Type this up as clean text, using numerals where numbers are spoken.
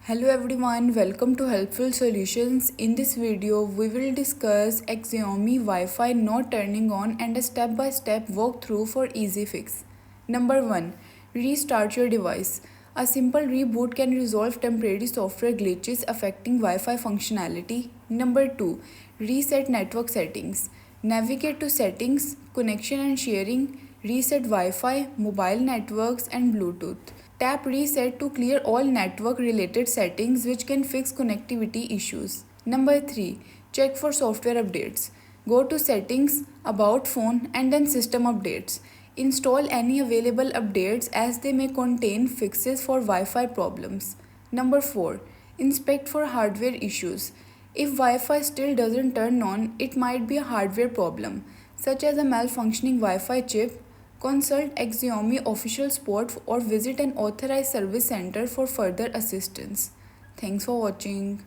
Hello everyone, welcome to Helpful Solutions. In this video, we will discuss Xiaomi Wi-Fi not turning on and a step-by-step walkthrough for easy fix. Number 1. Restart your device. A simple reboot can resolve temporary software glitches affecting Wi-Fi functionality. Number 2. Reset network settings. Navigate to Settings, Connection and Sharing, reset Wi-Fi, mobile networks and Bluetooth. Tap Reset to clear all network related settings which can fix connectivity issues. Number 3. Check for software updates. Go to Settings, About Phone and then System Updates. Install any available updates as they may contain fixes for Wi-Fi problems. Number 4. Inspect for hardware issues. If Wi-Fi still doesn't turn on, it might be a hardware problem, such as a malfunctioning Wi-Fi chip. Consult Xiaomi official support or visit an authorized service center for further assistance. Thanks for watching.